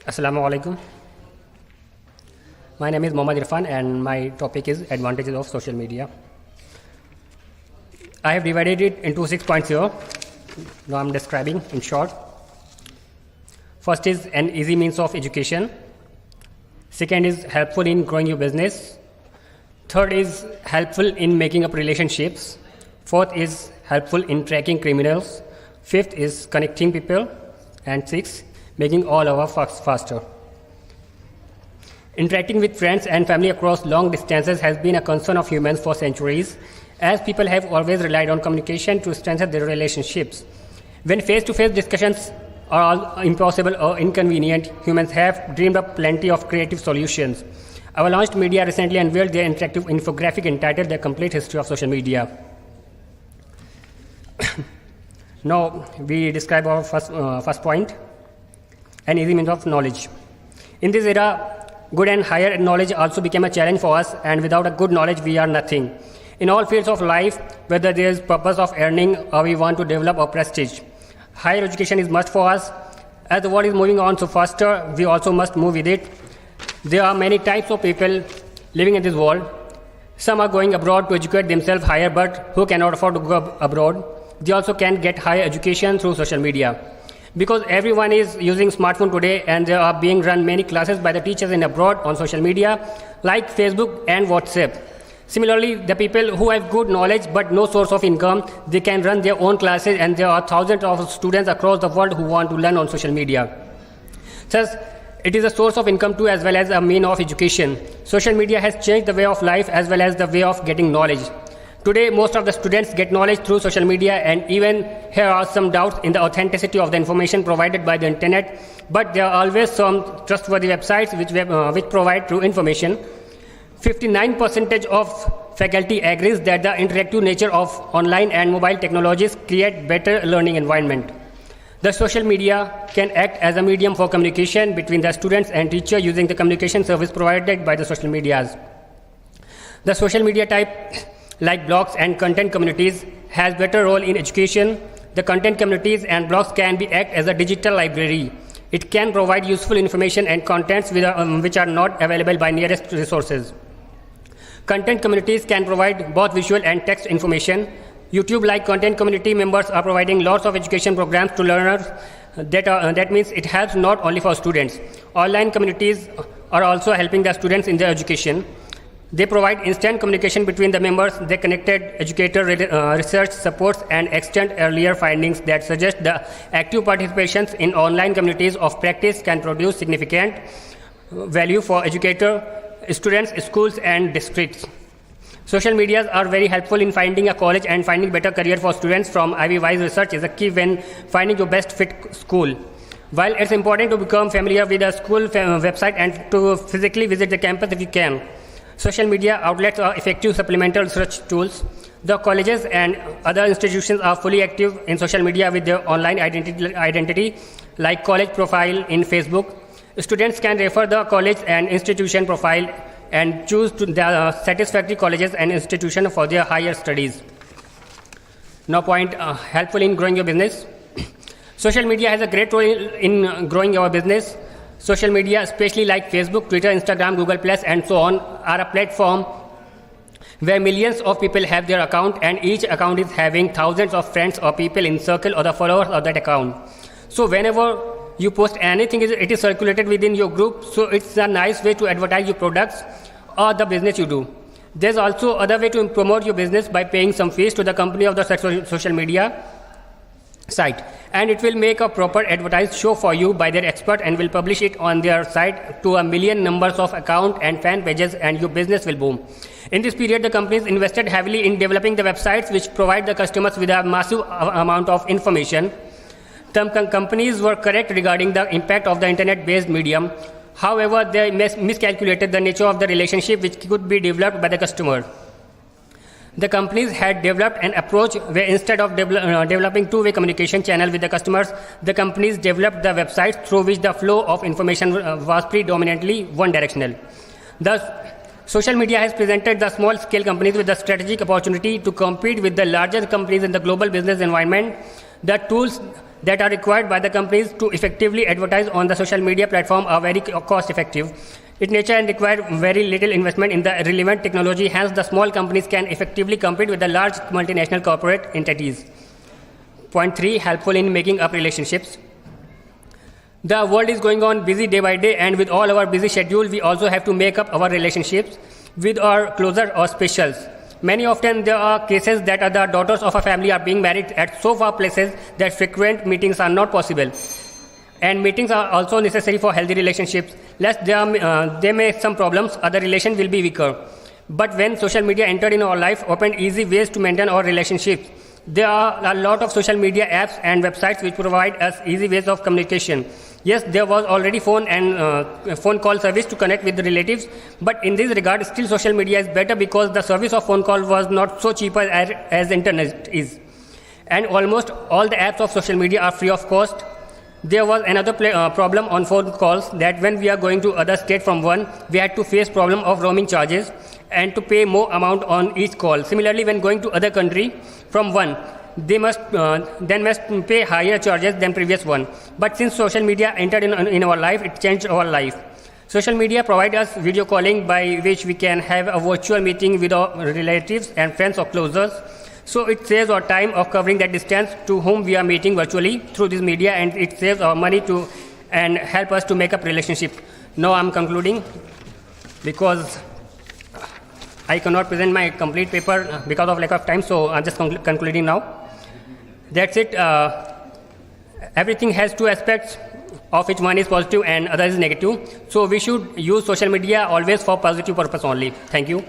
Assalamu alaikum. My name is Mohammad Irfan and my topic is advantages of social media. I have divided it into 6 points here. Now I am describing in short. First is an easy means of education. Second is helpful in growing your business. Third is helpful in making up relationships. Fourth is helpful in tracking criminals. Fifth is connecting people. And sixth, making all our work faster. Interacting with friends and family across long distances has been a concern of humans for centuries, as people have always relied on communication to strengthen their relationships. When face-to-face discussions are all impossible or inconvenient, humans have dreamed up plenty of creative solutions. Avalanche Media recently unveiled their interactive infographic entitled The Complete History of Social Media. Now, we describe our first point, an easy means of knowledge. In this era, good and higher knowledge also became a challenge for us, and without a good knowledge, we are nothing. In all fields of life, whether there is purpose of earning or we want to develop our prestige, higher education is must for us. As the world is moving on so faster, we also must move with it. There are many types of people living in this world. Some are going abroad to educate themselves higher, but who cannot afford to go abroad, they also can get higher education through social media. Because everyone is using smartphone today, and there are being run many classes by the teachers in abroad on social media like Facebook and WhatsApp. Similarly, the people who have good knowledge but no source of income, they can run their own classes, and there are thousands of students across the world who want to learn on social media. Thus, it is a source of income too, as well as a means of education. Social media has changed the way of life as well as the way of getting knowledge. Today, most of the students get knowledge through social media, and even here are some doubts in the authenticity of the information provided by the internet, but there are always some trustworthy websites which provide true information. 59% of faculty agrees that the interactive nature of online and mobile technologies create better learning environment. The social media can act as a medium for communication between the students and teacher using the communication service provided by the social medias. The social media type, like blogs and content communities, has better role in education. The content communities and blogs can be act as a digital library. It can provide useful information and contents which are not available by nearest resources. Content communities can provide both visual and text information. YouTube-like content community members are providing lots of education programs to learners. That means it helps not only for students. Online communities are also helping the students in their education. They provide instant communication between the members. They connected educator research supports and extend earlier findings that suggest the active participations in online communities of practice can produce significant value for educator, students, schools, and districts. Social medias are very helpful in finding a college and finding better career for students. From Ivy-wise research is a key when finding your best fit school. While it's important to become familiar with the school website and to physically visit the campus if you can, social media outlets are effective supplemental research tools. The colleges and other institutions are fully active in social media with their online identity, like college profile in Facebook. Students can refer the college and institution profile and choose the satisfactory colleges and institutions for their higher studies. Now point, helpful in growing your business. Social media has a great role in growing your business. Social media, especially like Facebook, Twitter, Instagram, Google+, and so on, are a platform where millions of people have their account, and each account is having thousands of friends or people in circle or the followers of that account. So whenever you post anything, it is circulated within your group, so it's a nice way to advertise your products or the business you do. There's also other way to promote your business by paying some fees to the company of the social media site, and it will make a proper advertised show for you by their expert and will publish it on their site to a million numbers of account and fan pages, and your business will boom. In this period, the companies invested heavily in developing the websites which provide the customers with a massive amount of information. Some companies were correct regarding the impact of the internet-based medium. However, they miscalculated the nature of the relationship which could be developed by the customer. The companies had developed an approach where instead of developing two-way communication channel with the customers, the companies developed the websites through which the flow of information was predominantly one-directional. Thus, social media has presented the small-scale companies with the strategic opportunity to compete with the larger companies in the global business environment. The tools that are required by the companies to effectively advertise on the social media platform are very cost effective. Its nature and require very little investment in the relevant technology, hence the small companies can effectively compete with the large multinational corporate entities. Point 3, helpful in making up relationships. The world is going on busy day by day, and with all our busy schedule, we also have to make up our relationships with our closer or specials. Many often there are cases that the daughters of a family are being married at so far places that frequent meetings are not possible. And meetings are also necessary for healthy relationships. Lest there may some problems, other relation will be weaker. But when social media entered in our life, opened easy ways to maintain our relationships. There are a lot of social media apps and websites which provide us easy ways of communication. Yes, there was already phone and phone call service to connect with the relatives, but in this regard, still social media is better because the service of phone call was not so cheap as internet is. And almost all the apps of social media are free of cost. There was another problem on phone calls, that when we are going to other state from one, we had to face problem of roaming charges and to pay more amount on each call. Similarly, when going to other country from one, they must pay higher charges than previous one. But since social media entered in our life, it changed our life. Social media provide us video calling by which we can have a virtual meeting with our relatives and friends or closers. So it saves our time of covering that distance to whom we are meeting virtually through this media, and it saves our money and help us to make up relationship. Now I'm concluding because I cannot present my complete paper because of lack of time, so I'm just concluding now. That's it. Everything has two aspects, of which one is positive and other is negative. So we should use social media always for positive purpose only. Thank you.